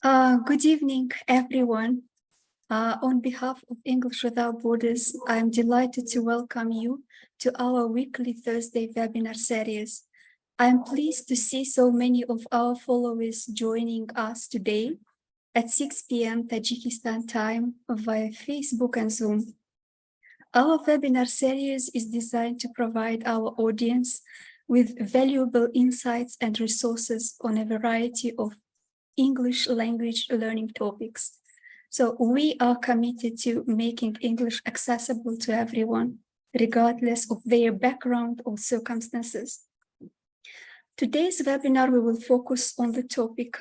Good evening, everyone. On behalf of English Without Borders, I'm delighted to welcome you to our weekly Thursday webinar series. I'm pleased to see so many of our followers joining us today at 6 p.m. Tajikistan time via Facebook and Zoom. Our webinar series is designed to provide our audience with valuable insights and resources on a variety of English language learning topics. So we are committed to making English accessible to everyone, regardless of their background or circumstances. Today's webinar, we will focus on the topic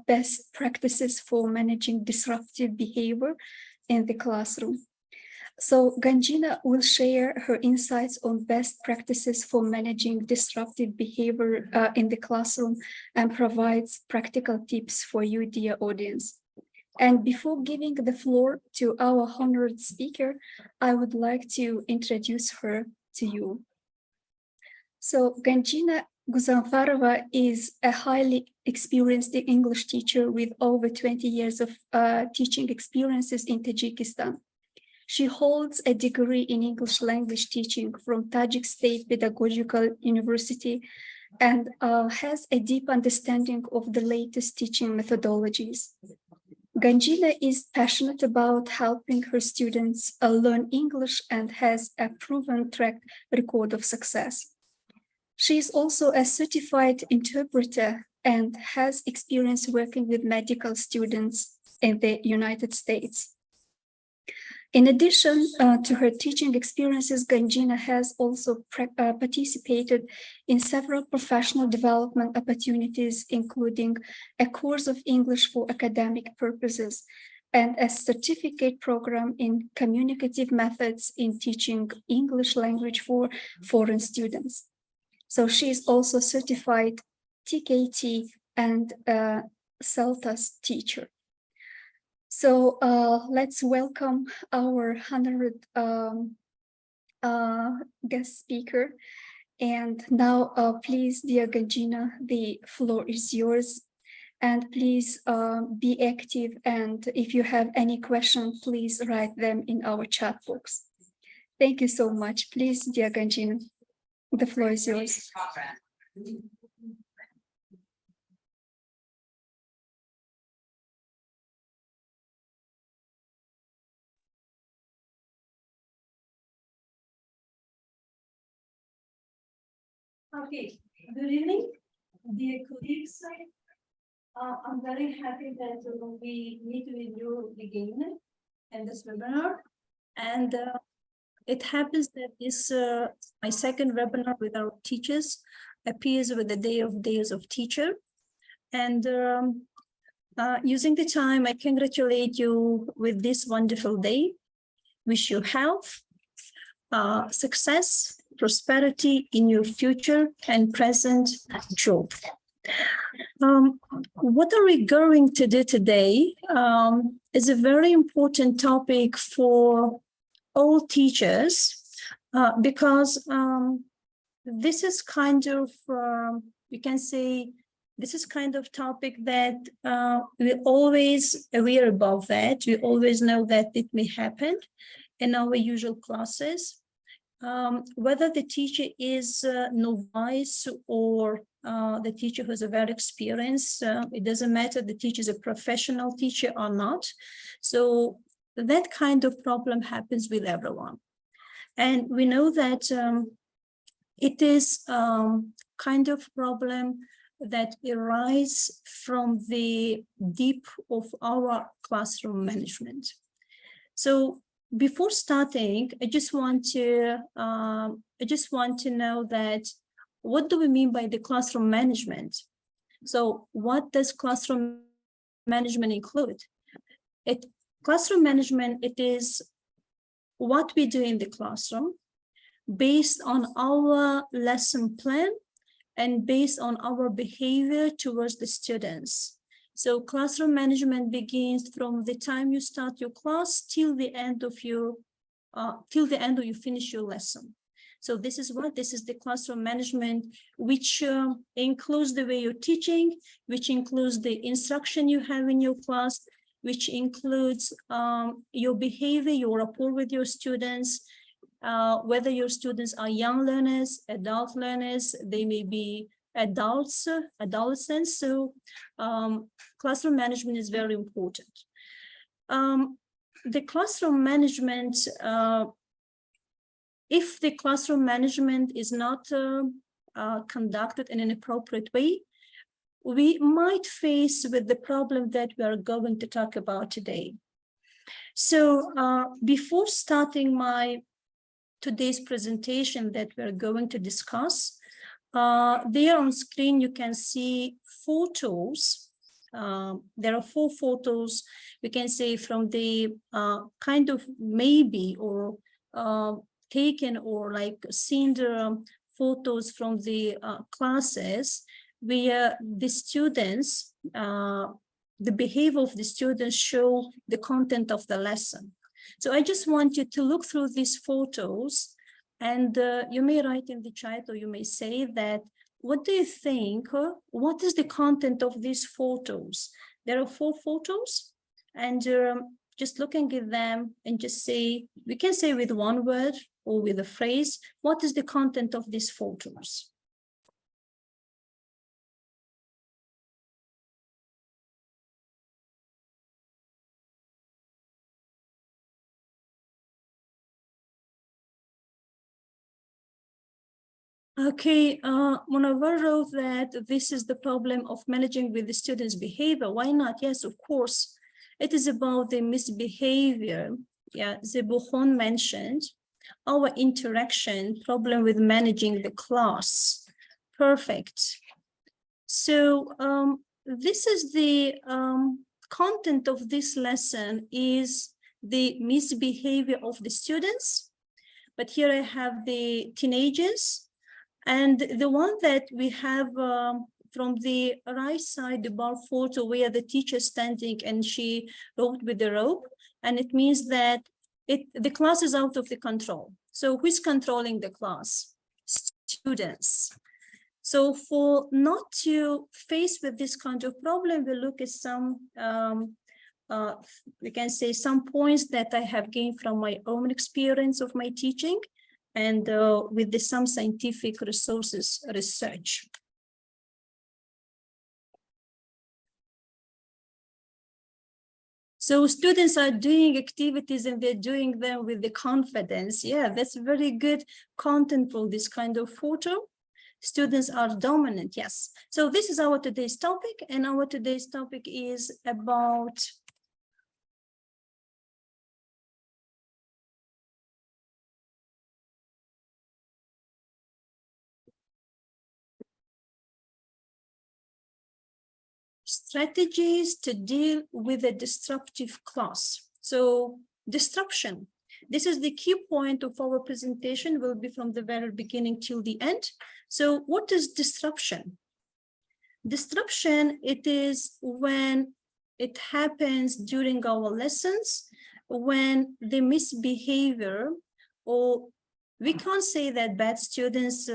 best practices for managing disruptive behavior in the classroom. So Ganjina will share her insights on best practices for managing disruptive behavior in the classroom and provides practical tips for you, dear audience. And before giving the floor to our honored speaker, I would like to introduce her to you. So Ganjina Guzanfarova is a highly experienced English teacher with over 20 years of teaching experiences in Tajikistan. She holds a degree in English language teaching from Tajik State Pedagogical University and has a deep understanding of the latest teaching methodologies. Ganjina is passionate about helping her students learn English and has a proven track record of success. She is also a certified interpreter and has experience working with medical students in the United States. In addition to her teaching experiences, Ganjina has also participated in several professional development opportunities, including a course of English for academic purposes and a certificate program in communicative methods in teaching English language for foreign students. So she is also certified TKT and CELTAS teacher. So let's welcome our honored guest speaker. And now, please, dear Ganjina, the floor is yours. And please be active. And if you have any questions, please write them in our chat box. Thank you so much. Please, dear Ganjina, the floor is yours. Okay, good evening, dear colleagues. I'm very happy that we meet with you again in this webinar. And it happens that this my second webinar with our teachers appears with the Days of Teacher. And using the time, I congratulate you with this wonderful day. Wish you health, success, prosperity in your future and present job. What are we going to do today is a very important topic for all teachers because this is kind of, you can say, this is kind of topic that we're always aware about that. We always know that it may happen in our usual classes. Whether the teacher is novice or the teacher who's a very experienced, it doesn't matter the teacher is a professional teacher or not. So that kind of problem happens with everyone. And we know that it is kind of problem that arises from the deep of our classroom management. So before starting, I just want to know that what do we mean by the classroom management? So what does classroom management include? Classroom management, it is what we do in the classroom based on our lesson plan and based on our behavior towards the students. So classroom management begins from the time you start your class till the end of you finish your lesson. So this is what? This is the classroom management, which includes the way you're teaching, which includes the instruction you have in your class, which includes your behavior, your rapport with your students, whether your students are young learners, adult learners, they may be adults, adolescents. So classroom management is very important. The classroom management, if the classroom management is not conducted in an appropriate way, we might face with the problem that we are going to talk about today. So before starting my today's presentation that we're going to discuss, there on screen you can see photos. There are 4 photos, we can say, from the kind of maybe or taken or like seen the photos from the classes where the students, the behavior of the students show the content of the lesson. So I just want you to look through these photos, and you may write in the chat, or you may say that, what do you think? What is the content of these photos? There are 4 photos, and just looking at them and just say, we can say with one word or with a phrase, what is the content of these photos? Okay, Munawar wrote that this is the problem of managing with the students' behavior. Why not? Yes, of course. It is about the misbehavior. Yeah, Zebuchon mentioned our interaction problem with managing the class. Perfect. So this is the content of this lesson is the misbehavior of the students. But here I have the teenagers. And the one that we have from the right side, the bar photo where the teacher is standing and she wrote with the rope, and it means that the class is out of the control. So who's controlling the class? Students. So for not to face with this kind of problem, we look at some, we can say some points that I have gained from my own experience of my teaching, and with some scientific resources research. So students are doing activities and they're doing them with the confidence. Yeah, that's very good content for this kind of photo. Students are dominant, yes. So this is our today's topic, and our today's topic is about strategies to deal with a disruptive class. So disruption, this is the key point of our presentation, will be from the very beginning till the end. So what is disruption? Disruption, it is when it happens during our lessons, when the misbehavior, or we can't say that bad students,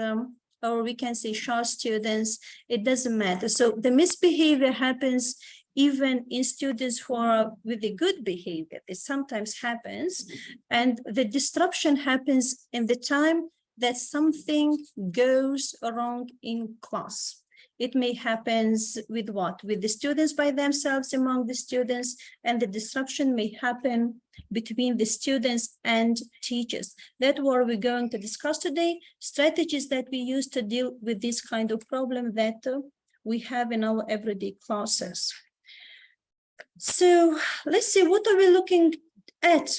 or we can say sharp students, it doesn't matter. So the misbehavior happens even in students who are with a good behavior. It sometimes happens, and the disruption happens in the time that something goes wrong in class. It may happen with what? With the students by themselves, among the students, and the disruption may happen between the students and teachers. That's what we're going to discuss today, strategies that we use to deal with this kind of problem that we have in our everyday classes. So let's see, what are we looking at?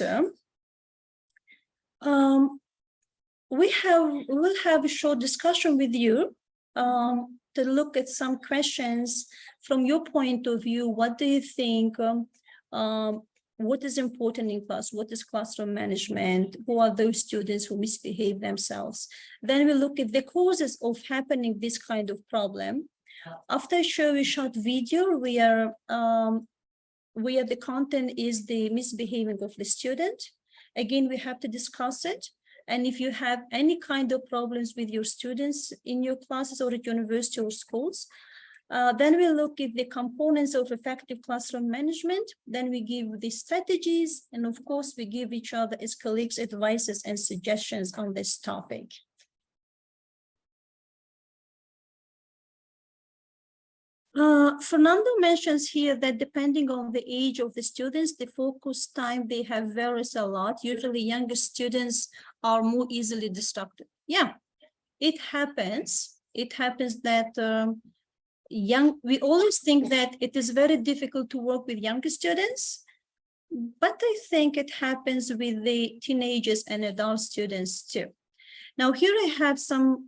We'll have a short discussion with you to look at some questions from your point of view. What do you think? What is important in class? What is classroom management? Who are those students who misbehave themselves? Then we look at the causes of happening this kind of problem. After I show a short video where the content is the misbehaving of the student, again, we have to discuss it. And if you have any kind of problems with your students in your classes or at university or schools, then we look at the components of effective classroom management. Then we give the strategies. And of course, we give each other as colleagues advices and suggestions on this topic. Fernando mentions here that depending on the age of the students, the focus time they have varies a lot. Usually younger students are more easily distracted. Yeah, it happens. It happens that we always think that it is very difficult to work with younger students, but I think it happens with the teenagers and adult students too. Now here I have some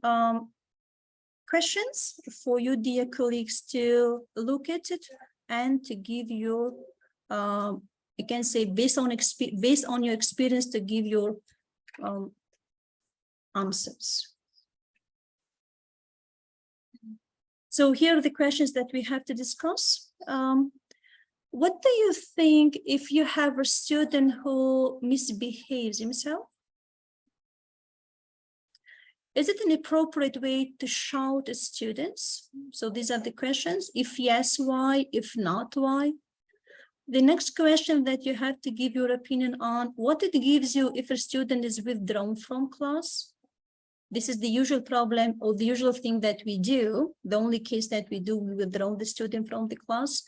questions for you, dear colleagues, to look at it and to give your, I can say based on your experience, to give your answers. So here are the questions that we have to discuss. What do you think if you have a student who misbehaves himself? Is it an appropriate way to shout at students? So these are the questions. If yes, why? If not, why? The next question that you have to give your opinion on, what it gives you if a student is withdrawn from class? This is the usual problem or the usual thing that we do. The only case that we do, we withdraw the student from the class.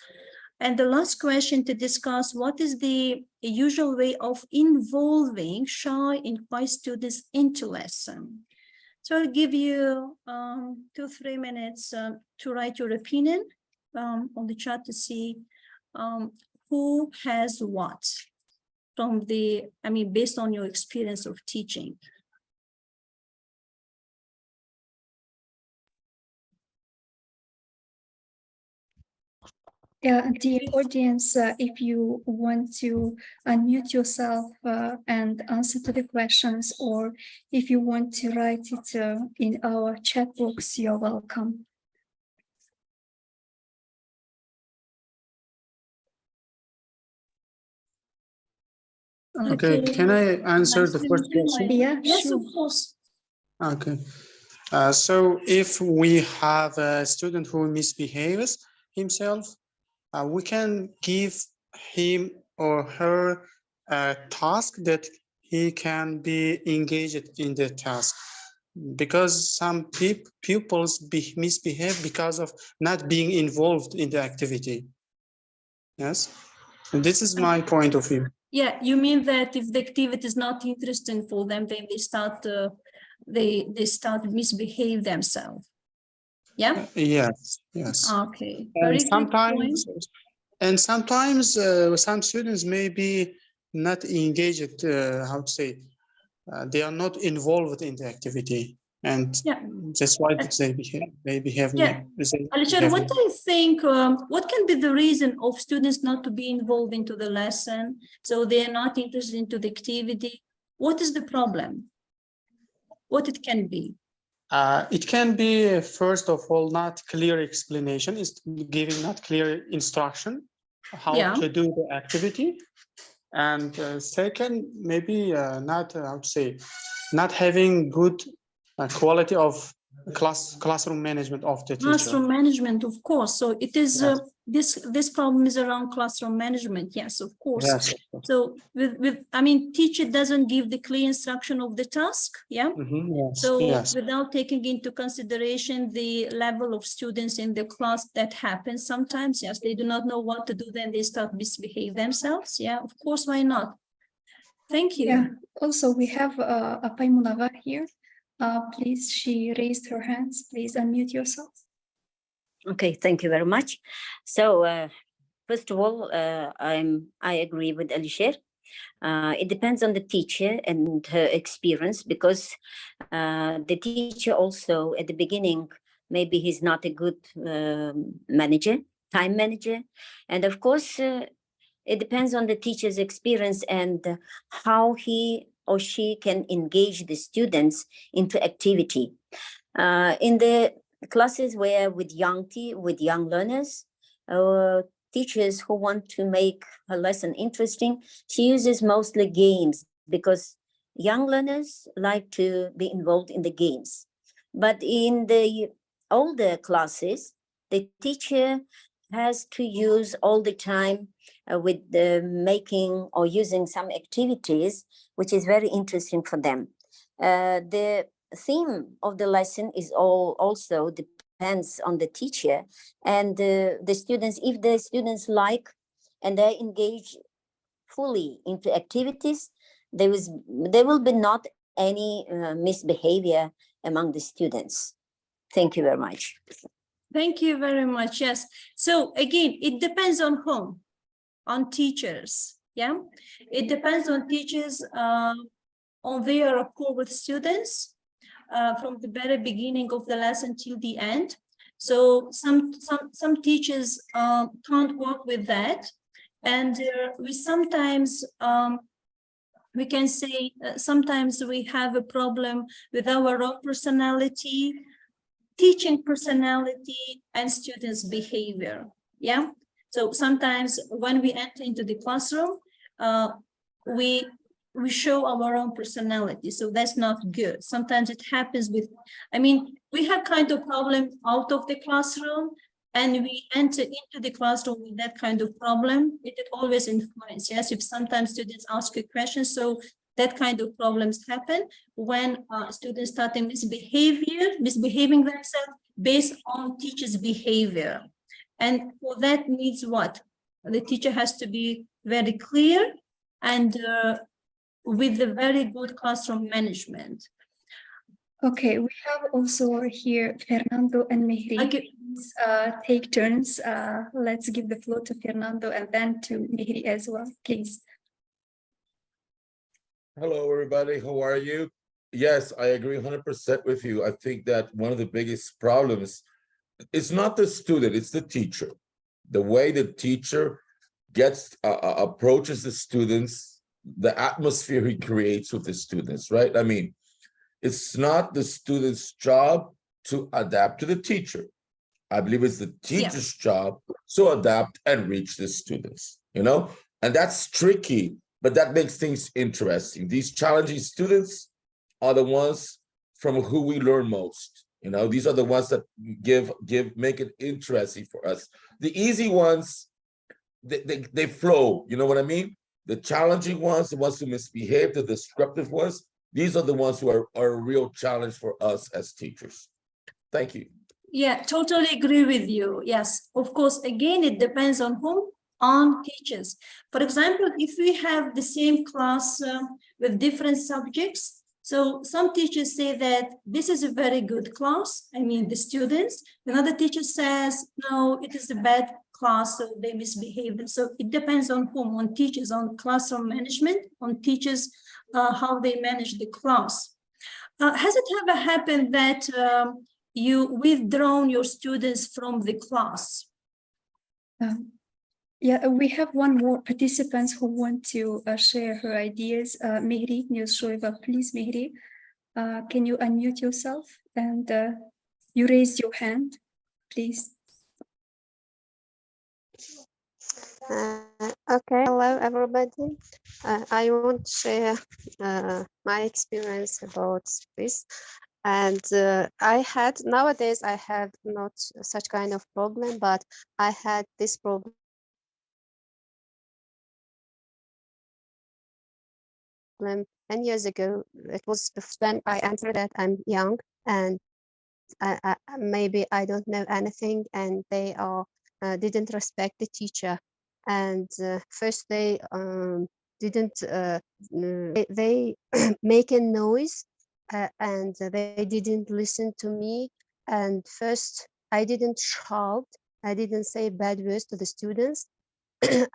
And the last question to discuss, what is the usual way of involving shy and quiet students into lesson? So I'll give you 2-3 minutes to write your opinion on the chat to see who has what from the, based on your experience of teaching. Yeah, dear audience, if you want to unmute yourself and answer to the questions, or if you want to write it in our chat box, you're welcome. Okay, can I answer the first question? Yeah, yes, sure. of course. Okay, so if we have a student who misbehaves himself, we can give him or her a task that he can be engaged in the task, because some pupils misbehave because of not being involved in the activity. Yes, and this is my point of view. Yeah, you mean that if the activity is not interesting for them, then they start misbehave themselves. Yeah. Yes. Yes. Okay. Very good point. And sometimes some students may be not engaged. How to say? They are not involved in the activity, and yeah, that's why they behave. Yeah, Alisher, what do you think? What can be the reason of students not to be involved into the lesson? So they are not interested into the activity. What is the problem? What it can be? It can be, first of all, not clear explanation, is giving not clear instruction how to do the activity. And second, maybe not, how to say, not having good quality of classroom management of the teacher. Classroom management, of course. So it is, yes. This problem is around classroom management. Yes, of course. Yes. So teacher doesn't give the clear instruction of the task. Yeah. Yes. So yes. without taking into consideration the level of students in the class, that happens sometimes. Yes, they do not know what to do, then they start misbehave themselves. Yeah, of course, why not? Thank you. Yeah. Also, we have Apay Munavar here. Please, she raised her hands. Please unmute yourself. Okay, thank you very much. So first of all, I agree with Alisher. It depends on the teacher and her experience, because the teacher also at the beginning, maybe he's not a good time manager. And of course, it depends on the teacher's experience and how he or she can engage the students into activity. In the classes where with young learners, teachers who want to make her lesson interesting, she uses mostly games, because young learners like to be involved in the games. But in the older classes, the teacher has to use all the time with the making or using some activities, which is very interesting for them. The theme of the lesson is also depends on the teacher and the students. If the students like and they engage fully into activities, there will be not any misbehavior among the students. Thank you very much. Thank you very much. Yes. So again, it depends on whom, on teachers. Yeah, it depends on teachers on their rapport with students from the very beginning of the lesson till the end. So some teachers can't work with that, and we sometimes we can say sometimes we have a problem with our own personality, teaching personality, and students' behavior. Yeah. So sometimes when we enter into the classroom, we show our own personality. So that's not good. Sometimes it happens with, I mean, we have kind of problem out of the classroom and we enter into the classroom with that kind of problem. It always influences. Yes, if sometimes students ask a question, so that kind of problems happen when students starting misbehaving themselves based on teachers' behavior. And for that needs what? The teacher has to be very clear and with the very good classroom management. Okay, we have also here Fernando and Mehri. Okay. Take turns. Let's give the floor to Fernando and then to Mehri as well, please. Hello, everybody. How are you? Yes, I agree 100% with you. I think that one of the biggest problems is not the student, it's the teacher. The way the teacher gets approaches the students, the atmosphere he creates with the students, right? I mean, it's not the student's job to adapt to the teacher. I believe it's the teacher's job to adapt and reach the students, you know? And that's tricky, but that makes things interesting. These challenging students are the ones from who we learn most. You know, these are the ones that make it interesting for us. The easy ones, they flow, you know what I mean? The challenging ones, the ones who misbehave, the disruptive ones, these are the ones who are a real challenge for us as teachers. Thank you. Yeah, totally agree with you. Yes, of course, again, it depends on whom, on teachers. For example, if we have the same class with different subjects, so some teachers say that this is a very good class, I mean the students, another teacher says, no, it is a bad class, so they misbehave. And so it depends on whom, on teachers, on classroom management, on teachers, how they manage the class. Has it ever happened that you withdrawn your students from the class? Yeah, we have one more participant who want to share her ideas. Mehri Newshoeva, please, Mehri, can you unmute yourself and you raised your hand, please. Okay, hello everybody. I want to share my experience about this. And nowadays I have not such kind of problem, but I had this problem 10 years ago. It was when I entered that I'm young and maybe I don't know anything, and they didn't respect the teacher. And first they didn't they make a noise and they didn't listen to me. And first I didn't shout, I didn't say bad words to the students.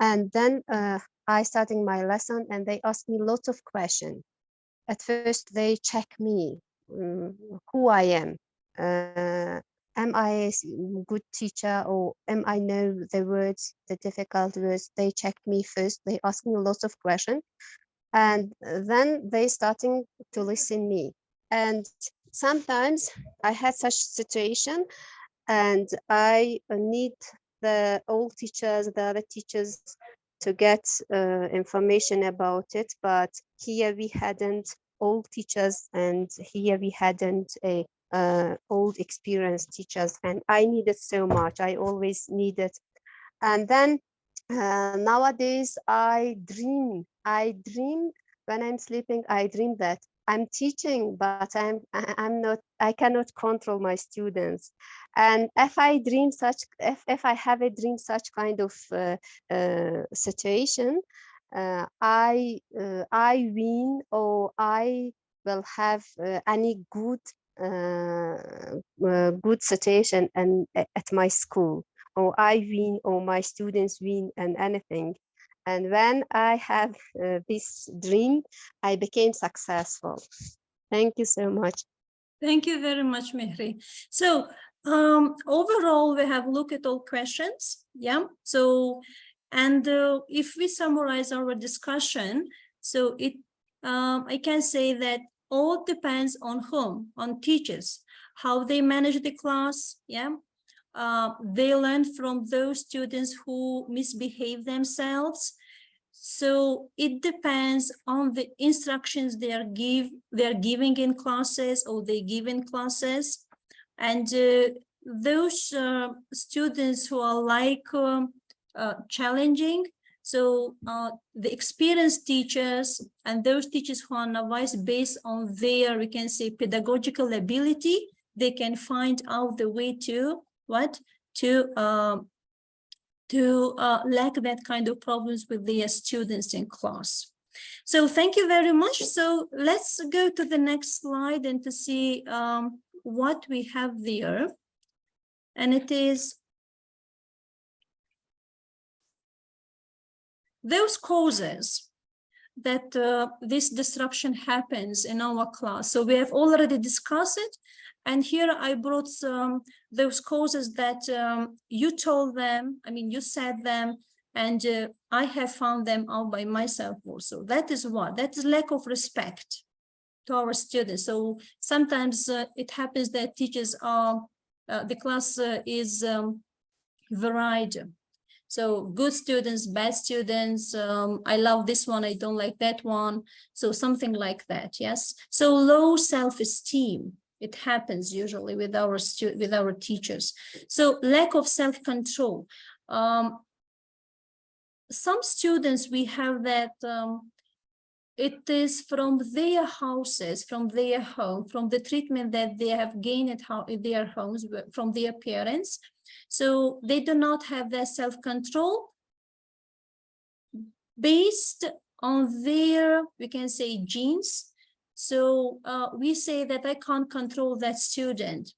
And then I started my lesson and they asked me lots of questions. At first they check me, who I am. Am I a good teacher, or am I know the words, the difficult words? They checked me first. They asked me lots of questions, and then they starting to listen me. And sometimes I had such situation, and I need the old teachers, the other teachers, to get information about it. But here we hadn't old teachers, and here we hadn't a old experienced teachers, and I needed so much. I always needed. And then nowadays I dream when I'm sleeping. I dream that I'm teaching, but I'm not, I cannot control my students. And if I dream such, if I have a dream such kind of situation, I win, or I will have any good good situation and at my school, or I win, or my students win, and anything. And when I have this dream, I became successful. Thank you so much. Thank you very much, Mehri. So overall, we have looked at all questions. Yeah. So, and if we summarize our discussion, so I can say that all depends on whom, on teachers, how they manage the class. Yeah. They learn from those students who misbehave themselves. So it depends on the instructions they are giving in classes, or they give in classes. And those students who are like challenging, so the experienced teachers and those teachers who are advised based on their, we can say, pedagogical ability, they can find out the way to what to lack that kind of problems with their students in class. So thank you very much. So let's go to the next slide and to see what we have there. And it is those causes that this disruption happens in our class. So we have already discussed it. And here I brought those causes that you told them, I mean, you said them, and I have found them out by myself also. That is what? That is lack of respect to our students. So sometimes it happens that teachers are, the class is varied. So good students, bad students, I love this one, I don't like that one. So something like that, yes. So low self-esteem, it happens usually with our teachers. So lack of self-control. Some students, we have that it is from their houses, from their home, from the treatment that they have gained at their homes, from their parents. So they do not have that self-control based on their, we can say, genes. So we say that I can't control that student.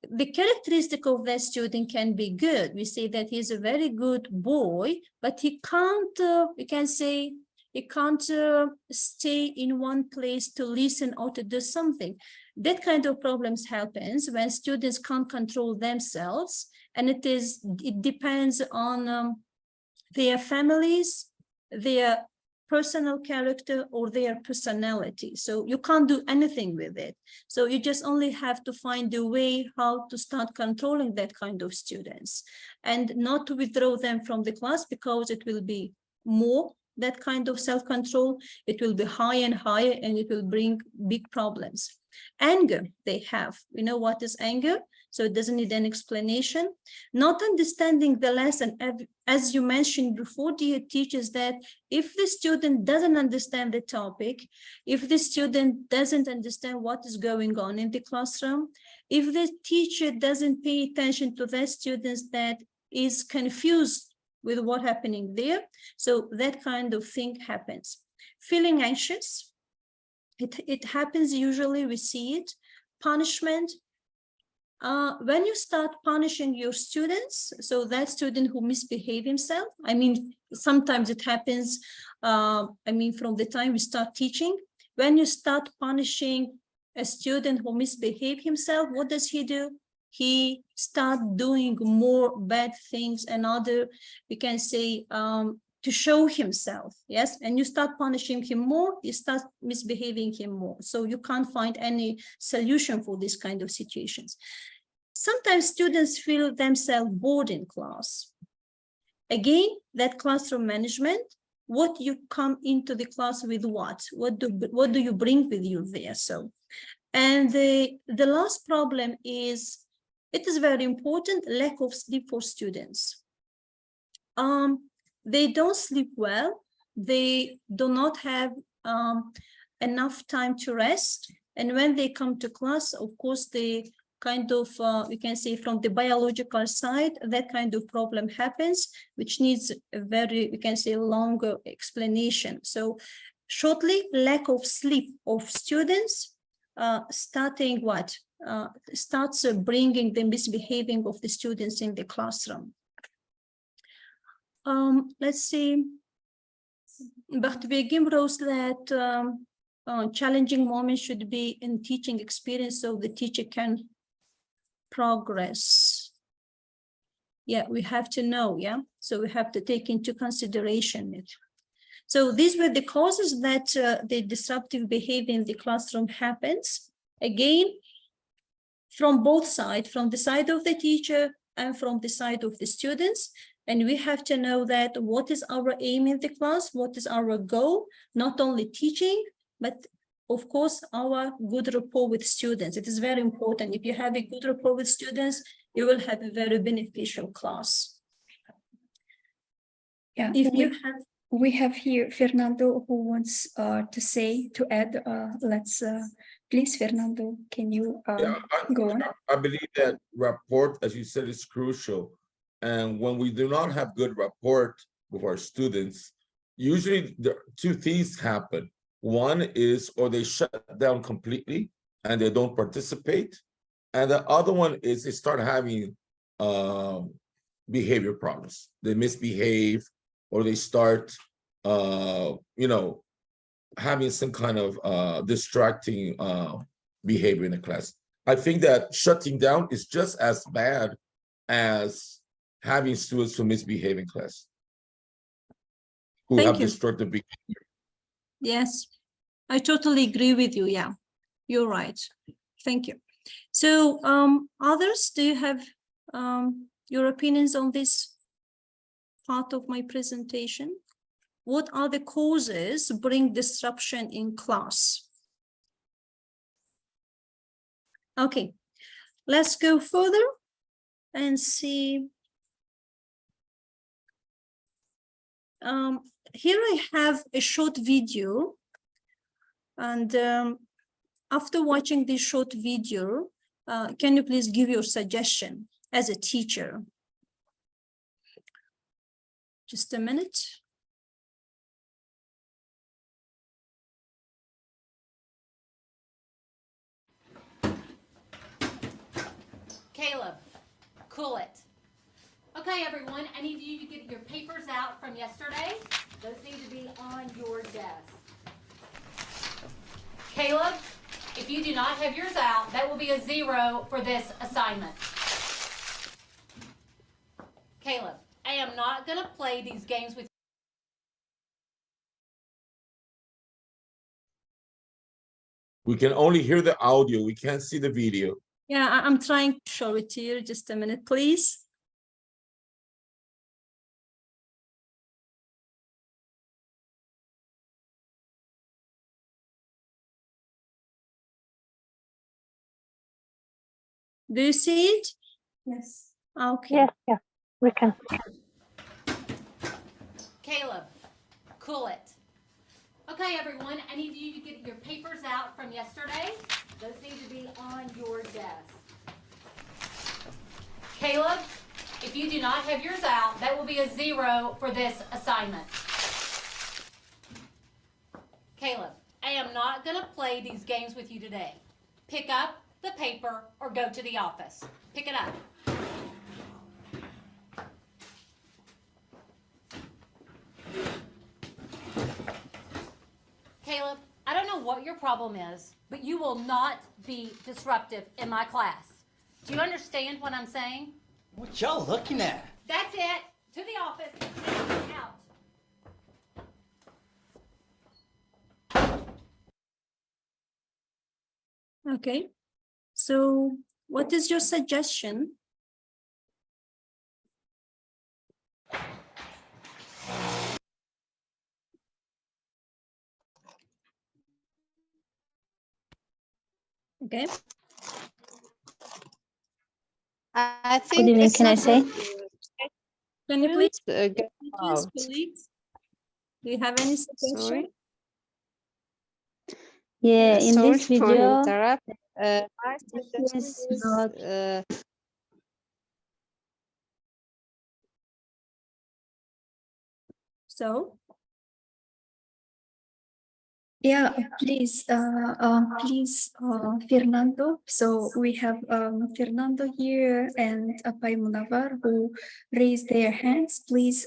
The characteristic of that student can be good. We say that he's a very good boy, but he can't, we can say, he can't stay in one place to listen or to do something. That kind of problems happens when students can't control themselves, and it depends on their families, their personal character, or their personality. So you can't do anything with it. So you just only have to find a way how to start controlling that kind of students, and not to withdraw them from the class, because it will be more, that kind of self-control, it will be higher and higher, and it will bring big problems. Anger they have, you know what is anger? So it doesn't need an explanation. Not understanding the lesson, as you mentioned before, dear teachers, that if the student doesn't understand the topic, if the student doesn't understand what is going on in the classroom, if the teacher doesn't pay attention to the students that is confused with what's happening there, so that kind of thing happens. Feeling anxious, it happens usually, we see it. Punishment, when you start punishing your students, so that student who misbehave himself, I mean, sometimes it happens, I mean, from the time we start teaching, when you start punishing a student who misbehave himself, what does he do? He start doing more bad things and other, we can say, to show himself, yes, and you start punishing him more, you start misbehaving him more. So you can't find any solution for this kind of situations. Sometimes students feel themselves bored in class. Again, that classroom management, what you come into the class with, what do you bring with you there? So, and the last problem is, it is very important, lack of sleep for students. They don't sleep well. They do not have enough time to rest. And when they come to class, of course, they kind of, we can say from the biological side, that kind of problem happens, which needs a very, we can say, longer explanation. So shortly, lack of sleep of students, starting what? Starts bringing the misbehaving of the students in the classroom. Let's see. But begin rose that challenging moments should be in teaching experience so the teacher can progress. Yeah, we have to know, yeah? So we have to take into consideration it. So these were the causes that the disruptive behavior in the classroom happens. Again, from both sides, from the side of the teacher and from the side of the students. And we have to know that what is our aim in the class, what is our goal, not only teaching, but of course, our good rapport with students. It is very important. If you have a good rapport with students, you will have a very beneficial class. Yeah, If you have, we have here Fernando who wants to add. Let's please, Fernando, can you go on? I believe that rapport, as you said, is crucial. And when we do not have good rapport with our students, usually the two things happen. One is, or they shut down completely and they don't participate. And the other one is they start having behavior problems. They misbehave, or they start, having some kind of distracting behavior in the class. I think that shutting down is just as bad as having students who misbehave in class, who Thank have you. destructive behavior. Yes, I totally agree with you. Yeah, you're right. Thank you. So others, do you have your opinions on this part of my presentation? What are the causes bring disruption in class? Okay, let's go further and see. Here I have a short video, and after watching this short video, can you please give your suggestion as a teacher? Just a minute. Caleb, cool it. Okay, everyone, I need you to get your papers out from yesterday. Those need to be on your desk. Caleb, if you do not have yours out, that will be a 0 for this assignment. Caleb, I am not going to play these games with you. We can only hear the audio. We can't see the video. Yeah, I'm trying to show it to you. Just a minute, please. Do you see it? Yes. Okay. Yeah, we can. Caleb, cool it. Okay, everyone, I need you to get your papers out from yesterday. Those need to be on your desk. Caleb, if you do not have yours out, that will be a 0 for this assignment. Caleb, I am not going to play these games with you today. Pick up the paper or go to the office. Pick it up. Caleb, I don't know what your problem is, but you will not be disruptive in my class. Do you understand what I'm saying? What y'all looking at? That's it. To the office. Out. Okay. So what is your suggestion? Okay. I think evening, it's can I not say? good. Can you please, Get teachers, out. colleagues? Do you have any suggestion? Sorry. Yeah, in Sorry this for video, interrupt. My this suggestion is is not So, Yeah, please, Fernando. So we have Fernando here and Apai Munavar who raised their hands. Please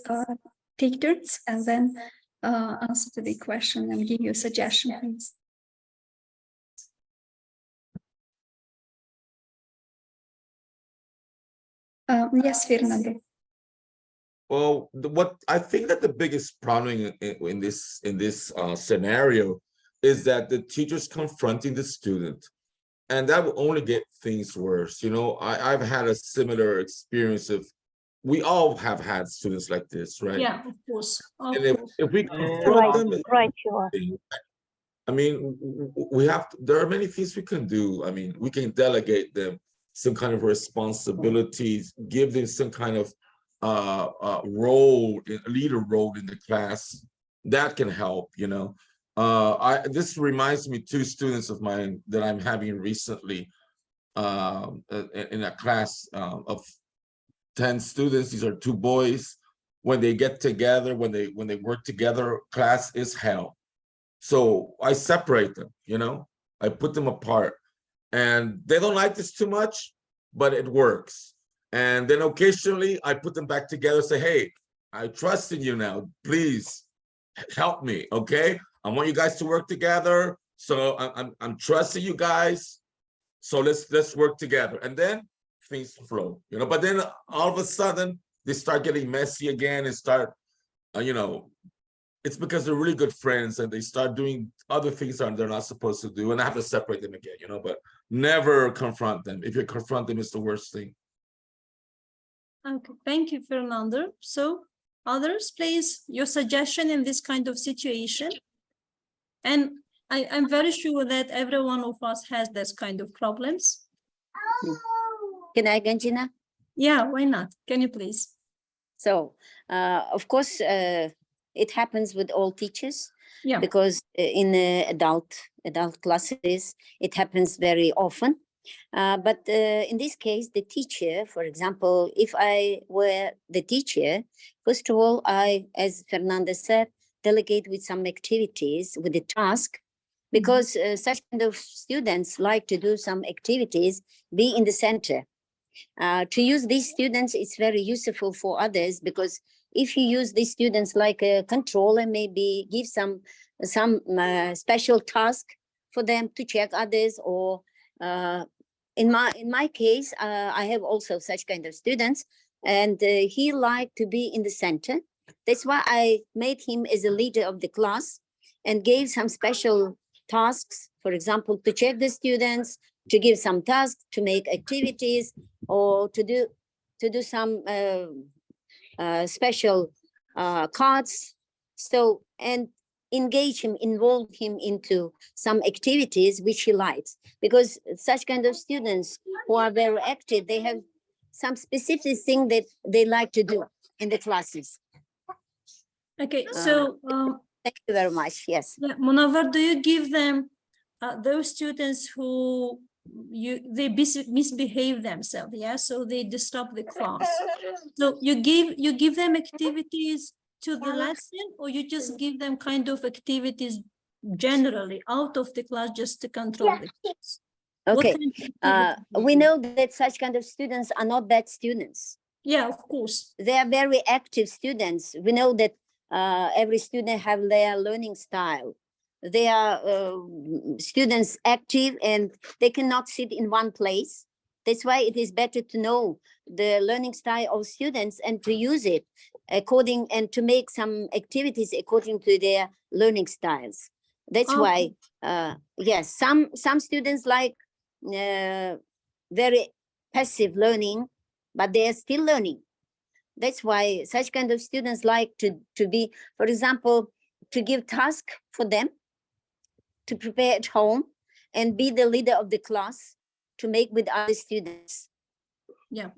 take turns and then answer to the question and give your suggestion, please. Yes, Fernando. Well, what I think that the biggest problem in this scenario is that the teacher's confronting the student, and that will only get things worse. You know, I've had a similar experience of, we all have had students like this, right? yeah, of course. Of And course. if we confront right, them, it's right, you are. thing. I mean, we have to, there are many things we can do. I mean, we can delegate them some kind of responsibilities, give them some kind of role, leader role in the class. That can help, you know. This reminds me, two students of mine that I'm having recently in a class of 10 students. These are two boys. When they get together, when they work together, class is hell. So I separate them, you know, I put them apart, and they don't like this too much, but it works. And then occasionally I put them back together, say, hey, I trust in you now, please help me, okay? I want you guys to work together. So I'm trusting you guys. So let's work together. And then things flow, you know, but then all of a sudden they start getting messy again and start, you know, it's because they're really good friends and they start doing other things that they're not supposed to do, and I have to separate them again, you know, but never confront them. If you confront them, it's the worst thing. Okay, thank you, Fernando. So, others, please, your suggestion in this kind of situation. And I'm very sure that every one of us has this kind of problems. Can I, Ganjina? Yeah, why not? Can you please? So, of course, it happens with all teachers. Yeah. Because in adult classes, it happens very often. But in this case, the teacher, for example, if I were the teacher, first of all, I, as Fernanda said, delegate with some activities with the task, because such kind of students like to do some activities, be in the center. To use these students, it's very useful for others, because if you use these students like a controller, maybe give some special task for them to check others, or in my case, I have also such kind of students, and he liked to be in the center. That's why I made him as a leader of the class and gave some special tasks, for example, to check the students, to give some tasks, to make activities, or to do some special cards. So, and engage him, involve him into some activities which he likes, because such kind of students who are very active, they have some specific thing that they like to do in the classes. Okay, so thank you very much. Yes. Yeah, Munavar, do you give them those students who they misbehave themselves? Yeah, so they disrupt the class. So you give them activities to the lesson, or you just give them kind of activities generally out of the class just to control the class? Okay. We know that such kind of students are not bad students. Yeah, of course. They are very active students. We know that every student have their learning style. They are students active, and they cannot sit in one place. That's why it is better to know the learning style of students and to use it according, and to make some activities according to their learning styles. That's why, yes, some students like very passive learning, but they are still learning. That's why such kind of students like to be, for example, to give task for them to prepare at home, and be the leader of the class to make with other students. Yeah.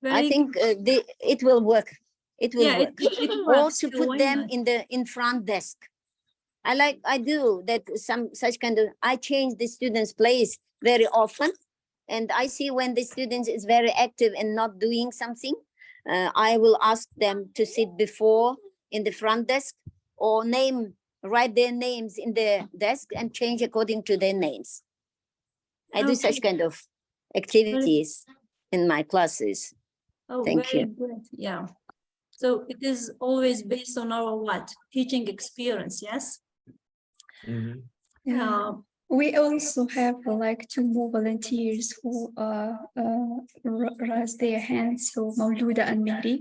I think it will work. It will work. It Or works, to so put why them not? in front desk. I do that, some such kind of, I change the students' place very often. And I see when the student is very active and not doing something, I will ask them to sit before in the front desk, or write their names in the desk and change according to their names. I do such kind of activities in my classes. Oh, Thank very you. good. Yeah. So it is always based on our what? Teaching experience, yes? Mhm. Yeah. We also have like 2 more volunteers who raise their hands. So Mauluda and Mehri,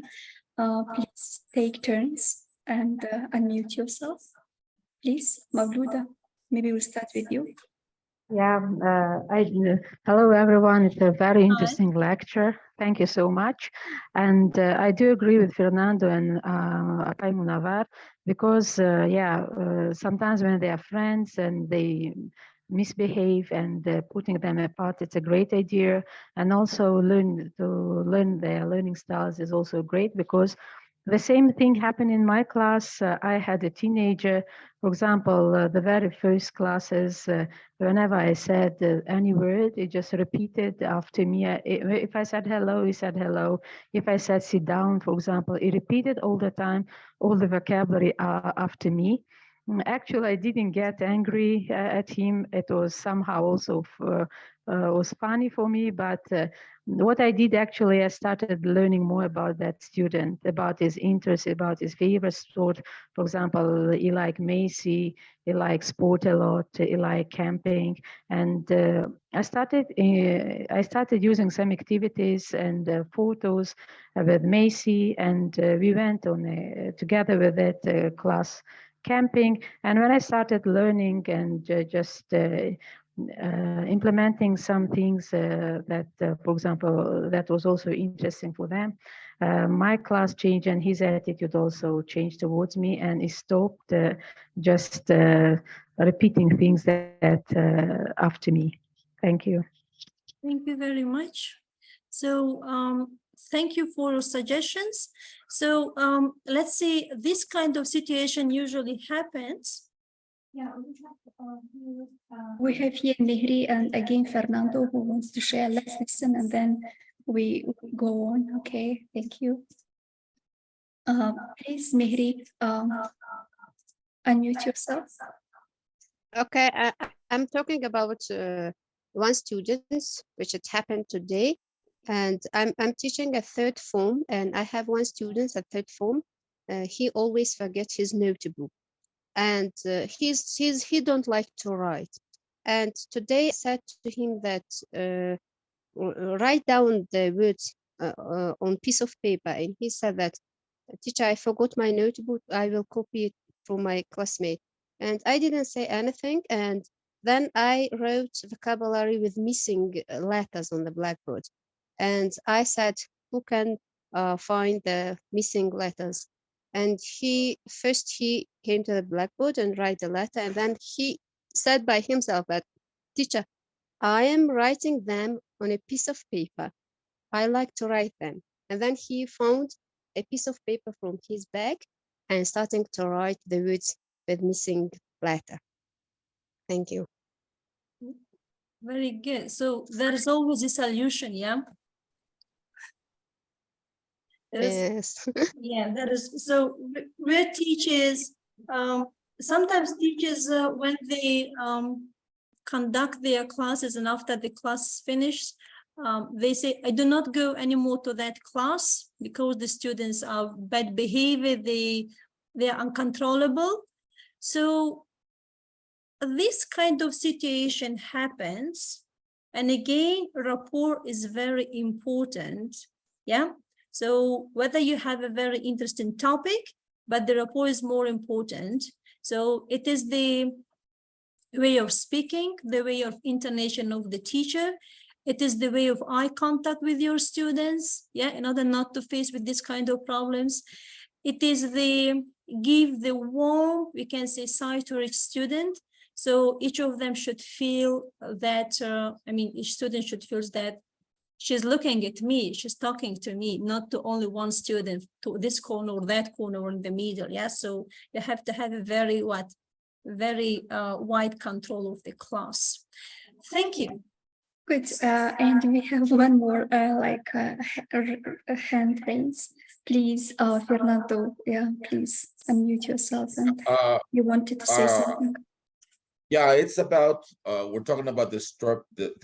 please take turns and unmute yourself. Please, Mauluda, maybe we'll start with you. Yeah, hello everyone. It's a very interesting lecture. Thank you so much. And I do agree with Fernando and Akai Munavar, because sometimes when they are friends and they misbehave, and putting them apart, it's a great idea. And also learn their learning styles is also great, because the same thing happened in my class. I had a teenager, for example, the very first classes, whenever I said any word, he just repeated after me. If I said hello, he said hello. If I said sit down, for example, he repeated all the time, all the vocabulary after me. Actually, I didn't get angry at him. It was somehow also was funny for me, but what I did actually, I started learning more about that student, about his interests, about his favorite sport. For example, he liked Macy, he liked sport a lot, he liked camping, and I started using some activities and photos with Macy, and we went on together with that class camping. And when I started learning and implementing some things that, for example, that was also interesting for them, my class changed, and his attitude also changed towards me, and he stopped just repeating things that after me. Thank you. Thank you very much. So thank you for your suggestions. So let's see, this kind of situation usually happens. Yeah, we have here Mehri and again Fernando who wants to share. Let's listen and then we go on. Okay, thank you. Please, Mehri, unmute yourself. Okay, I'm talking about one student, which had happened today, and I'm teaching a 3rd form, and I have one student at 3rd form. He always forgets his notebook, and he don't like to write. And today I said to him that write down the words on piece of paper, and he said that, teacher, I forgot my notebook. I will copy it from my classmate. And I didn't say anything. And then I wrote vocabulary with missing letters on the blackboard. And I said, who can find the missing letters? And he came to the blackboard and write the letter. And then he said by himself that, teacher, I am writing them on a piece of paper. I like to write them. And then he found a piece of paper from his bag and starting to write the words with missing letter. Thank you. very good. So there is always a solution, yeah? Yes. Yeah, that is, so we're teachers, sometimes teachers, when they conduct their classes and after the class is finished, they say, I do not go anymore to that class because the students are bad behavior, they are uncontrollable. So this kind of situation happens. And again, rapport is very important. Yeah. So whether you have a very interesting topic, but the rapport is more important. So it is the way of speaking, the way of intonation of the teacher. It is the way of eye contact with your students, yeah, in order not to face with this kind of problems. It is the give the warm, we can say, side to each student. So each of them should feel that, each student should feel that she's looking at me, she's talking to me, not to only one student, to this corner or that corner or in the middle. Yeah, so you have to have a very wide control of the class. Thank you. Good. And we have one more hand raise. Please, Fernando, yeah, please unmute yourself. And you wanted to say something. Yeah, it's about we're talking about disruptive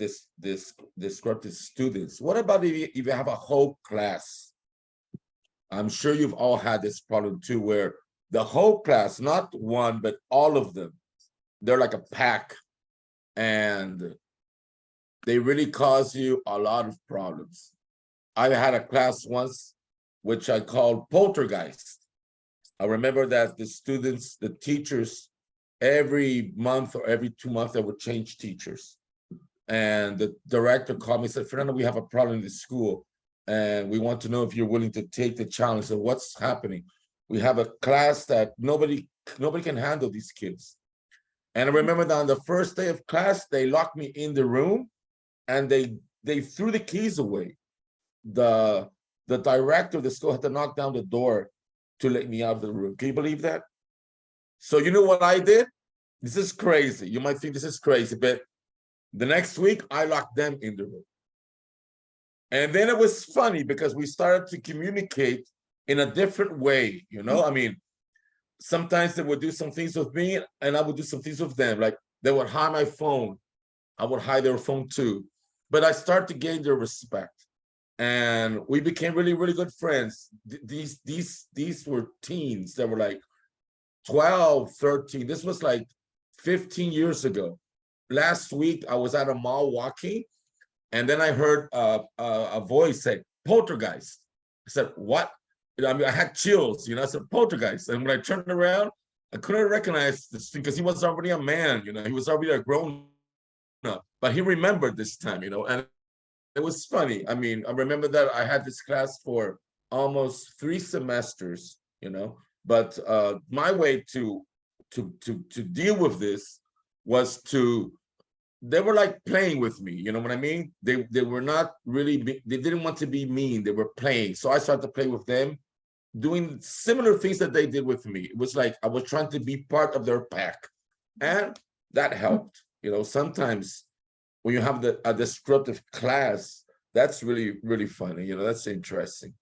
students. What about if you have a whole class? I'm sure you've all had this problem too, where the whole class, not one, but all of them, they're like a pack, and they really cause you a lot of problems. I had a class once which I called poltergeist. I remember that the students, the teachers, every month or every 2 months, they would change teachers. And the director called me and said, Fernando, we have a problem in the school, and we want to know if you're willing to take the challenge. So what's happening? We have a class that nobody can handle these kids. And I remember that on the first day of class, they locked me in the room and they threw the keys away. The director of the school had to knock down the door to let me out of the room. Can you believe that? So you know what I did? This is crazy. You might think this is crazy, but the next week I locked them in the room. And then it was funny because we started to communicate in a different way, you know? I mean, sometimes they would do some things with me and I would do some things with them. Like they would hide my phone. I would hide their phone too. But I started to gain their respect. And we became really, really good friends. These were teens that were like 12, 13. This was like 15 years ago. Last week, I was at a mall walking, and then I heard a voice say, poltergeist. I said, what? I mean, I had chills, you know, I said, poltergeist. And when I turned around, I couldn't recognize this thing because he was already a man, you know, he was already a grown up, but he remembered this time, you know, and it was funny. I mean, I remember that I had this class for almost 3 semesters, you know, but my way to deal with this was they were like playing with me, you know what I mean? They were not really, they didn't want to be mean, they were playing. So I started to play with them, doing similar things that they did with me. It was like I was trying to be part of their pack, and that helped. You know, sometimes when you have a disruptive class, that's really, really funny. You know, that's interesting.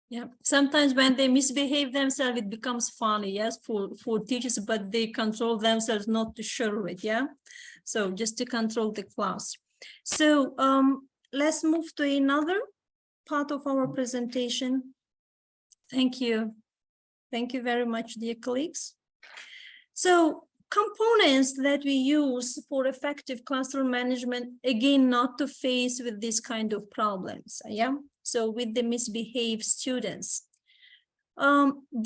Yeah, sometimes when they misbehave themselves, it becomes funny, yes, for teachers, but they control themselves not to show it, yeah? So just to control the class. So let's move to another part of our presentation. Thank you. Thank you very much, dear colleagues. So components that we use for effective classroom management, again, not to face with this kind of problems, yeah? So with the misbehaved students,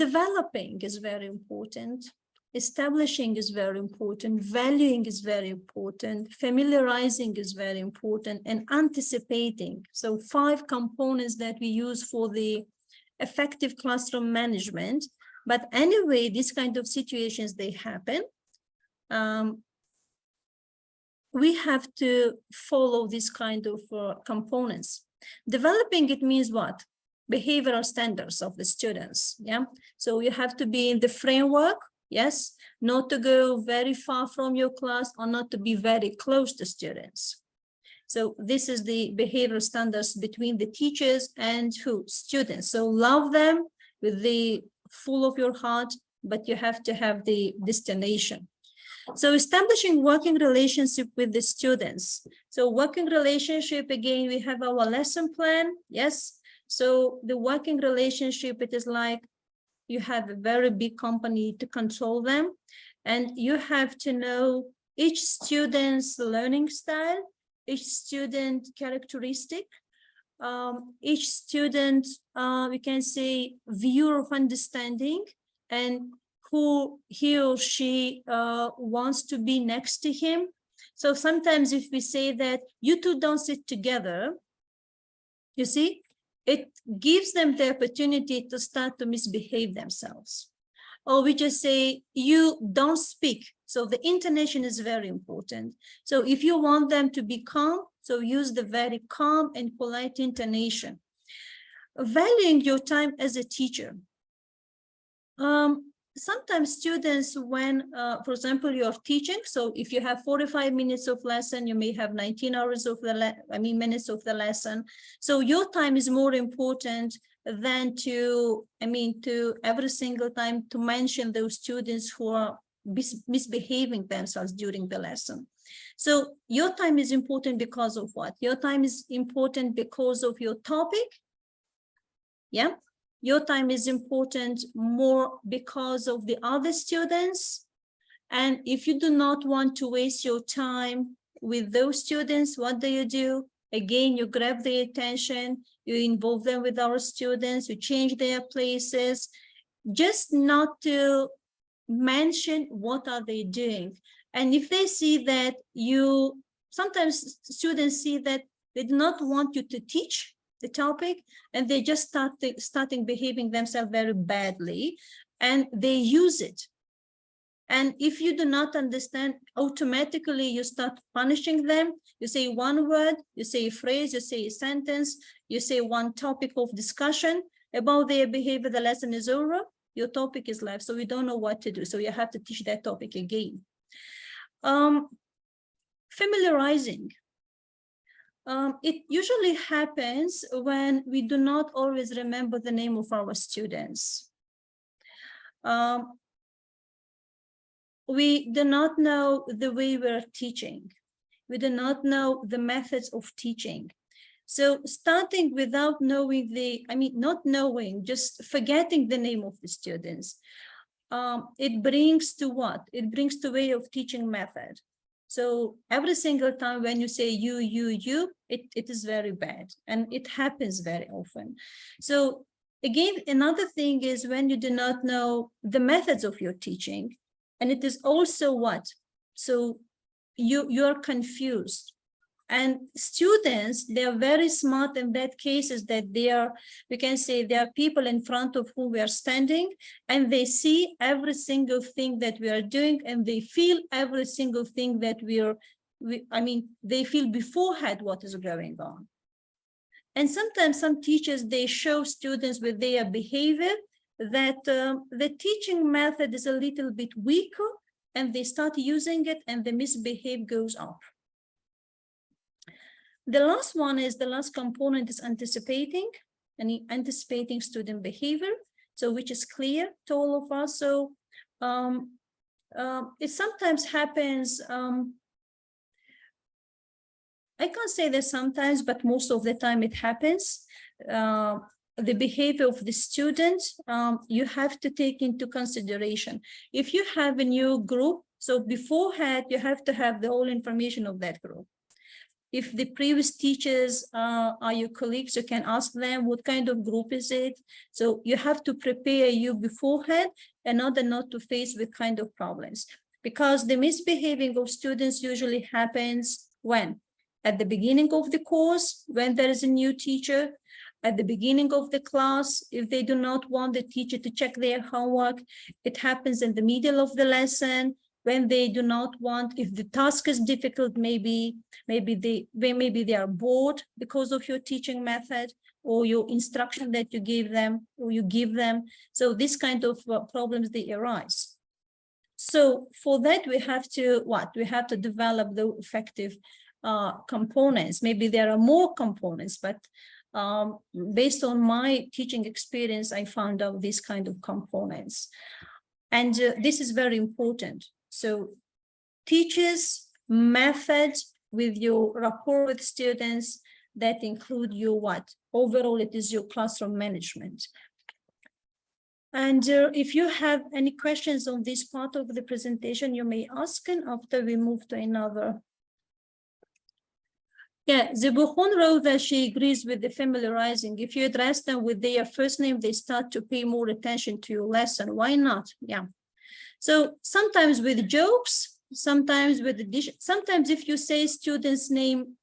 developing is very important, establishing is very important, valuing is very important, familiarizing is very important, and anticipating. So 5 components that we use for the effective classroom management. But anyway, these kind of situations, they happen. We have to follow this kind of components. Developing, it means what? Behavioral standards of the students, yeah? So you have to be in the framework, yes? Not to go very far from your class or not to be very close to students. So this is the behavioral standards between the teachers and students. So love them with the full of your heart, but you have to have the destination. So establishing working relationship with the students. So working relationship, again, we have our lesson plan, yes. So the working relationship, it is like you have a very big company to control them, and you have to know each student's learning style, each student characteristic, each student, we can say, view of understanding, and who he or she wants to be next to him. So sometimes if we say that you two don't sit together, you see, it gives them the opportunity to start to misbehave themselves. Or we just say, you don't speak So the intonation is very important. So if you want them to be calm, so use the very calm and polite intonation. Valuing your time as a teacher. Sometimes students, when, for example, you're teaching, so if you have 45 minutes of lesson, you may have 19 hours of the, minutes of the lesson. So your time is more important than to, to every single time to mention those students who are misbehaving themselves during the lesson. So your time is important because of what? Your time is important because of your topic. Yeah. Your time is important more because of the other students. And if you do not want to waste your time with those students, what do? Again, you grab their attention, you involve them with our students, you change their places, just not to mention what are they doing. And if they see that sometimes students see that they do not want you to teach the topic, and they just starting behaving themselves very badly, and they use it. And if you do not understand, automatically you start punishing them. You say one word, you say a phrase, you say a sentence, you say one topic of discussion about their behavior, the lesson is over, your topic is left, so we don't know what to do. So you have to teach that topic again. Familiarizing. It usually happens when we do not always remember the name of our students. We do not know the way we're teaching. We do not know the methods of teaching. So starting without knowing not knowing, just forgetting the name of the students, it brings to what? It brings to way of teaching method. So every single time when you say you, it is very bad, and it happens very often. So again, another thing is when you do not know the methods of your teaching, and it is also what? So you're confused. And students, they are very smart in that cases that we can say there are people in front of whom we are standing, and they see every single thing that we are doing, and they feel every single thing that they feel beforehand what is going on. And sometimes some teachers, they show students with their behavior that the teaching method is a little bit weaker, and they start using it, and the misbehave goes up. The last component is anticipating student behavior, so which is clear to all of us. So it sometimes happens, I can't say that sometimes, but most of the time it happens. The behavior of the student, you have to take into consideration. If you have a new group, so beforehand, you have to have the whole information of that group. If the previous teachers are your colleagues, you can ask them what kind of group is it. So you have to prepare you beforehand in order not to face with kind of problems. Because the misbehaving of students usually happens when? At the beginning of the course, when there is a new teacher, at the beginning of the class, if they do not want the teacher to check their homework, it happens in the middle of the lesson. When they do not want, if the task is difficult, maybe they are bored because of your teaching method or your instruction that you give them. So this kind of problems, they arise. So for that, we have to We have to develop the effective components. Maybe there are more components, but based on my teaching experience, I found out these kind of components. And this is very important. So teachers, method with your rapport with students, that include your what? Overall, it is your classroom management. And if you have any questions on this part of the presentation, you may ask, and after we move to another. Yeah, Zibukhon wrote that she agrees with the familiarizing. If you address them with their first name, they start to pay more attention to your lesson. Why not? Yeah. So sometimes with jokes, sometimes with addition, sometimes if you say student's name,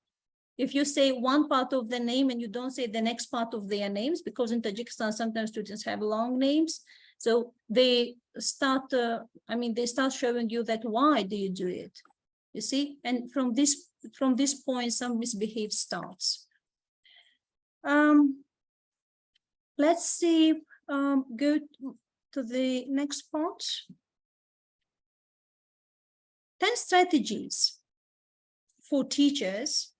if you say one part of the name and you don't say the next part of their names, because in Tajikistan, sometimes students have long names. So they start, they start showing you that why do you do it? You see, and from this point, some misbehavior starts. Let's see, go to the next part. 10 strategies for teachers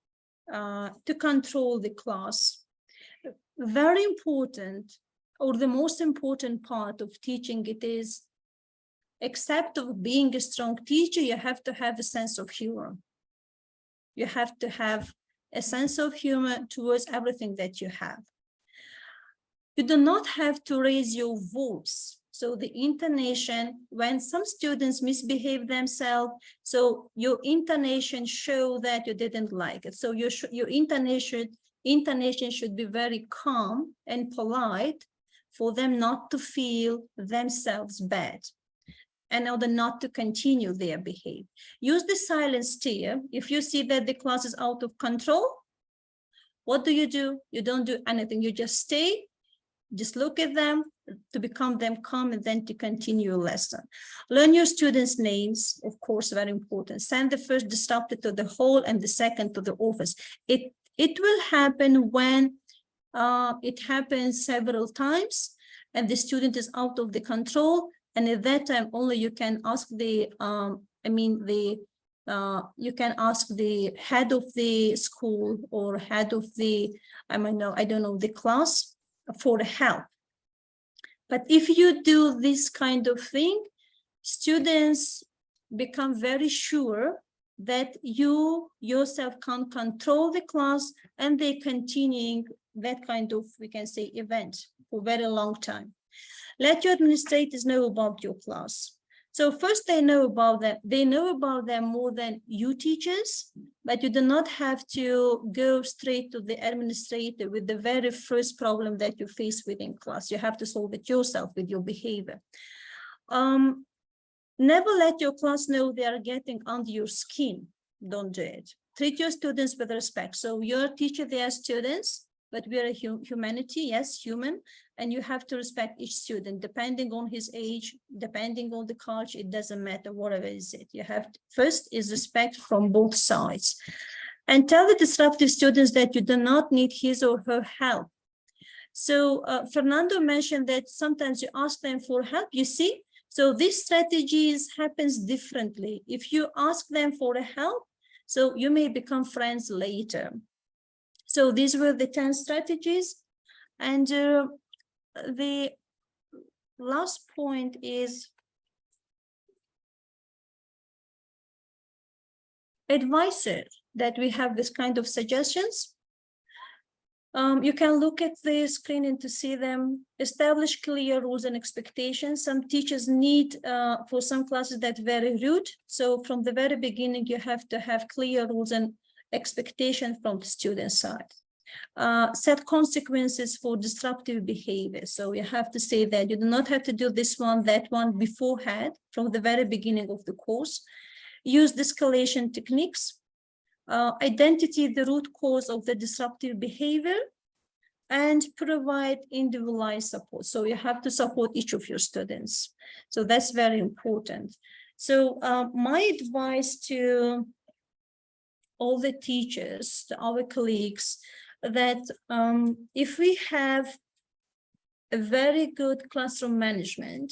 to control the class. Very important, or the most important part of teaching, it is, except of being a strong teacher, you have to have a sense of humor. You have to have a sense of humor towards everything that you have. You do not have to raise your voice. So the intonation, when some students misbehave themselves, so your intonation show that you didn't like it. So your intonation should be very calm and polite for them not to feel themselves bad, in order not to continue their behavior. Use the silent stare. If you see that the class is out of control, what do? You don't do anything. You just stay, just look at them to become them calm, and then to continue your lesson. Learn your students' names, of course, very important. Send the first disruptive to the hall and the second to the office. It will happen when it happens several times and the student is out of the control. And at that time, only you can ask the, you can ask the head of the school or head of the, the class for help. But if you do this kind of thing, students become very sure that you yourself can control the class, and they continuing that kind of, we can say, event for a very long time. Let your administrators know about your class. So first, they know about them more than you teachers, but you do not have to go straight to the administrator with the very first problem that you face within class. You have to solve it yourself with your behavior. Never let your class know they are getting under your skin. Don't do it. Treat your students with respect. So your teacher, they are students, but we are a humanity, yes, human, and you have to respect each student, depending on his age, depending on the culture, it doesn't matter, whatever is it. You have to, first is respect from both sides. And tell the disruptive students that you do not need his or her help. So Fernando mentioned that sometimes you ask them for help, you see? So these strategies happens differently. If you ask them for help, so you may become friends later. So these were the 10 strategies. And the last point is advices that we have this kind of suggestions. You can look at the screen and to see them. Establish clear rules and expectations. Some teachers need, for some classes, that very rude. So from the very beginning, you have to have clear rules and expectations from the student side. Set consequences for disruptive behavior. So you have to say that you do not have to do this one, that one beforehand from the very beginning of the course. Use de-escalation techniques. Identify the root cause of the disruptive behavior and provide individualized support. So you have to support each of your students. So that's very important. So my advice to all the teachers, to our colleagues, that if we have a very good classroom management,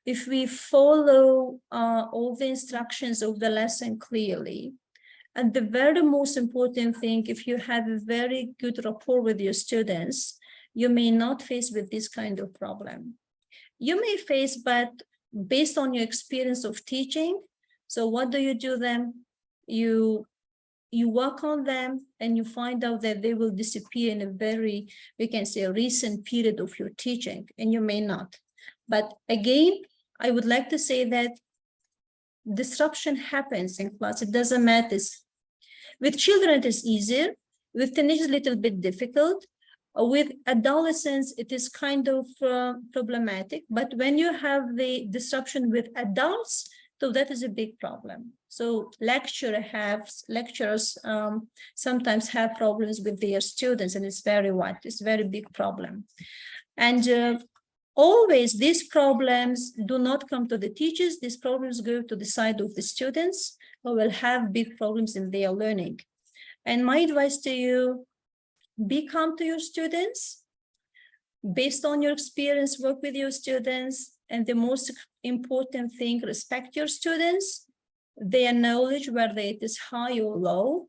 if we follow all the instructions of the lesson clearly, and the very most important thing, if you have a very good rapport with your students, you may not face with this kind of problem. You may face, but based on your experience of teaching, so what do you do then? You work on them and you find out that they will disappear in a very, we can say, a recent period of your teaching, and you may not. But again, I would like to say that disruption happens in class. It doesn't matter. With children, it is easier. With teenagers, a little bit difficult. With adolescents, it is kind of problematic. But when you have the disruption with adults, so that is a big problem. So lecturers sometimes have problems with their students, and it's very big problem. And always these problems do not come to the teachers. These problems go to the side of the students who will have big problems in their learning. And my advice to you, be calm to your students. Based on your experience, work with your students. And the most important thing, respect your students, their knowledge, whether it is high or low,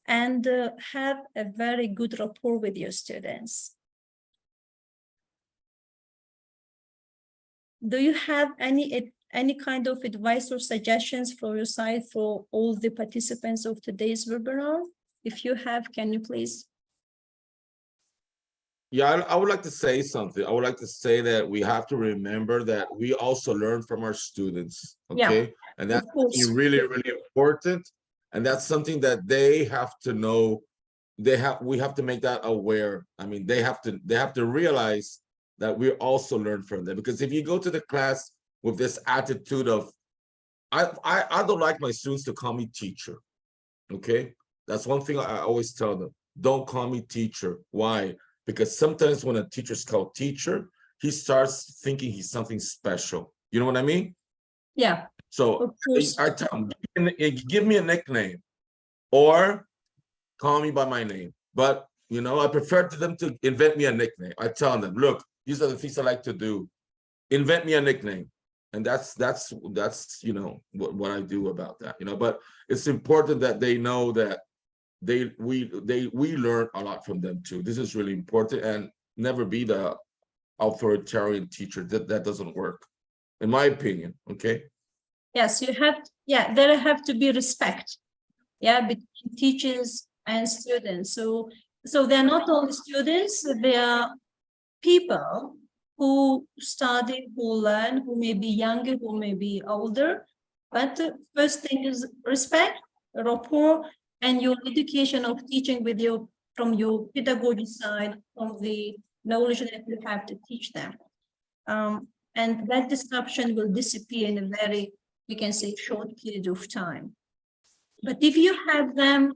and have a very good rapport with your students. Do you have any kind of advice or suggestions from your side for all the participants of today's webinar? If you have, can you please? Yeah, I would like to say something. I would like to say that we have to remember that we also learn from our students, okay? And that's really, really important. And that's something that they have to know. We have to make that aware. I mean, they have to realize that we also learn from them. Because if you go to the class with this attitude of, I don't like my students to call me teacher, okay? That's one thing I always tell them. Don't call me teacher. Why? Because sometimes when a teacher's called teacher, he starts thinking he's something special. You know what I mean? Yeah. So I tell him, give me a nickname or call me by my name. But, you know, I prefer to them to invent me a nickname. I tell them, look, these are the things I like to do. Invent me a nickname. And that's you know, what I do about that, you know. But it's important that they know that we learn a lot from them too. This is really important, and never be the authoritarian teacher. That doesn't work, in my opinion. Okay. Yes, you have. Yeah, there have to be respect. Yeah, between teachers and students. So they're not only students; they are people who study, who learn, who may be younger, who may be older. But the first thing is respect, rapport, and your education of teaching with from your pedagogy side, from the knowledge that you have to teach them. And that disruption will disappear in a very, we can say, short period of time. But if you have them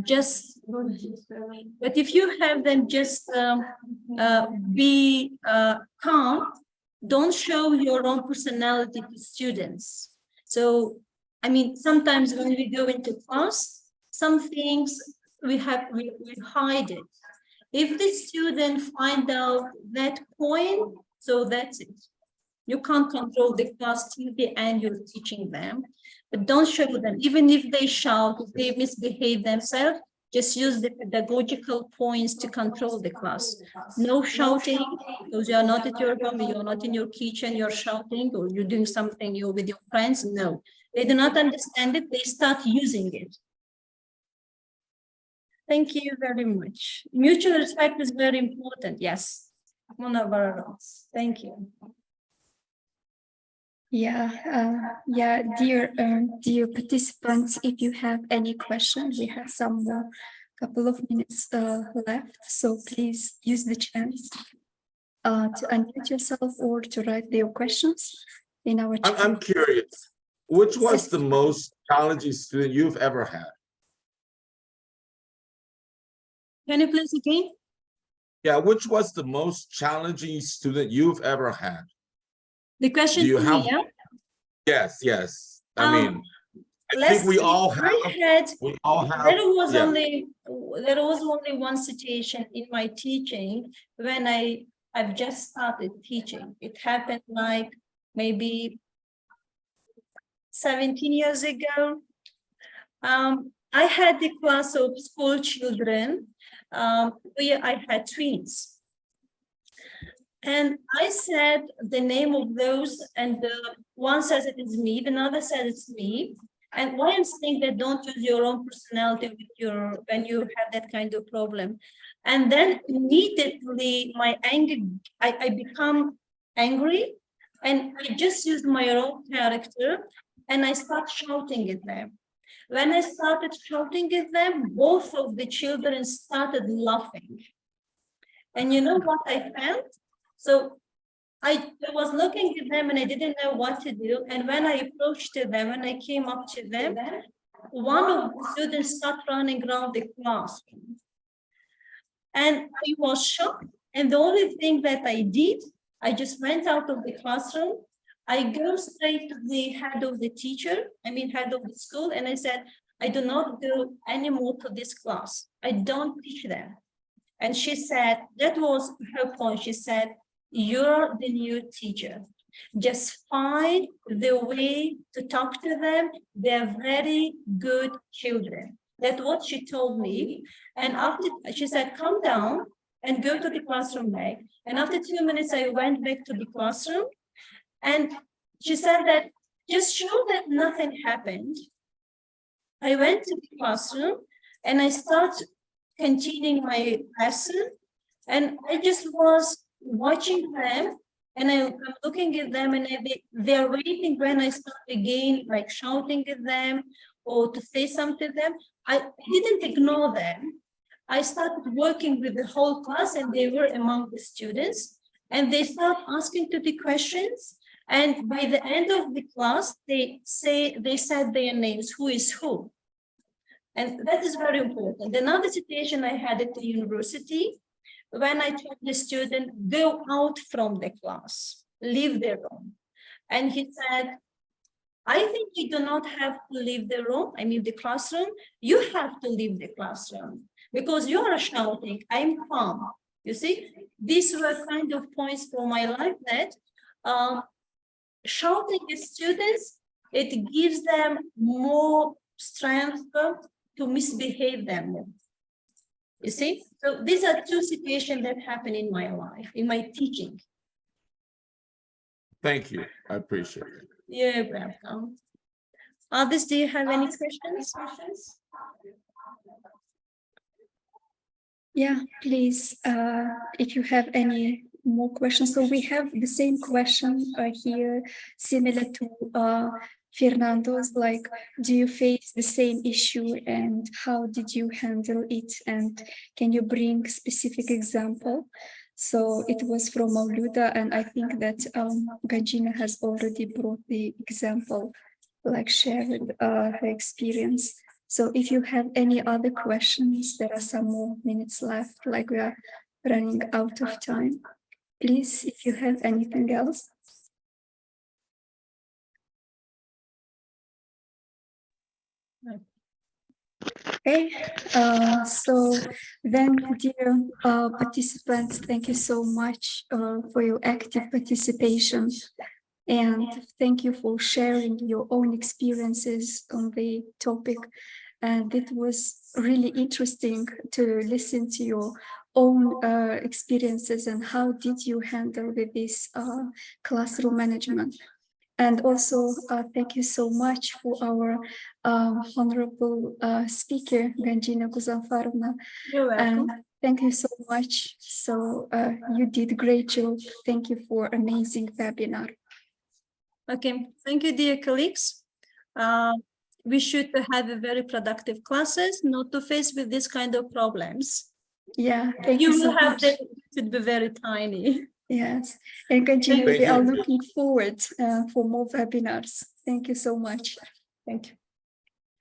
just be calm, don't show your own personality to students. So, I mean, sometimes when we go into class, some things we hide it. If the student find out that point, so that's it. You can't control the class till the end you're teaching them, but don't show them. Even if they shout, if they misbehave themselves, just use the pedagogical points to control the class. No shouting, because you are not at your home, you're not in your kitchen, you're shouting, or you're doing something you're with your friends. No, they do not understand it, they start using it. Thank you very much. Mutual respect is very important, yes. One of our roles. Thank you. Yeah, dear participants, if you have any questions, we have some more couple of minutes left, so please use the chance to unmute yourself or to write your questions in our chat. I'm curious, which was the most challenging student you've ever had? Can you please again? Yeah, which was the most challenging student you've ever had? The question Do you have? me, yeah? Yes. I mean, I think we all have. There was only one situation in my teaching when I've just started teaching. It happened like maybe 17 years ago. I had a class of school children where I had twins. And I said the name of those, and one says it is me, another says it's me. And why I'm saying that don't use your own personality with when you have that kind of problem. And then immediately my anger, I become angry, and I just used my own character, and I start shouting at them. When I started shouting at them, both of the children started laughing. And you know what I felt? So I was looking at them and I didn't know what to do. And when I approached them, when I came up to them, one of the students started running around the classroom. And I was shocked And the only thing that I did, I just went out of the classroom. I go straight to the head of the head of the school, and I said, I do not go anymore to this class. I don't teach them. And she said, that was her point. She said, you're the new teacher. Just find the way to talk to them. They're very good children. That's what she told me. And after, she said, come down and go to the classroom back. And after 2 minutes, I went back to the classroom. And she said that just show that nothing happened. I went to the classroom and I started continuing my lesson. And I just was watching them, and I'm looking at them, and they're waiting when I start again, like shouting at them or to say something to them. I didn't ignore them. I started working with the whole class, and they were among the students, and they start asking to the questions. And by the end of the class, they said their names, who is who. And that is very important. Another situation I had at the university, when I told the student, go out from the class, leave the room. And he said, I think you do not have to leave the room, the classroom. You have to leave the classroom because you are shouting, I'm calm. You see, these were kind of points for my life that shouting at students, it gives them more strength to misbehave them more. You see, so these are two situations that happen in my life, in my teaching. Thank you. I appreciate it. You're welcome. Others, do you have any questions? Yeah, please, if you have any more questions. So we have the same question here, similar to Fernando's, like, do you face the same issue and how did you handle it? And can you bring specific example? So it was from Mauluda, and I think that Ganjina has already brought the example, like shared her experience. So if you have any other questions, there are some more minutes left, like we are running out of time. Please, if you have anything else. Okay, so then, dear participants, thank you so much for your active participation, and thank you for sharing your own experiences on the topic. And it was really interesting to listen to your own experiences and how did you handle with this classroom management. And also, thank you so much for our honorable speaker, Ganjina Guzanfarova. You're welcome. And thank you so much. So you did a great job. Thank you for amazing webinar. Okay, thank you, dear colleagues. We should have a very productive classes, not to face with this kind of problems. Yeah, thank you so much. Them, it should be very tiny. Yes, and continue. We are looking forward for more webinars. Thank you so much. Thank you.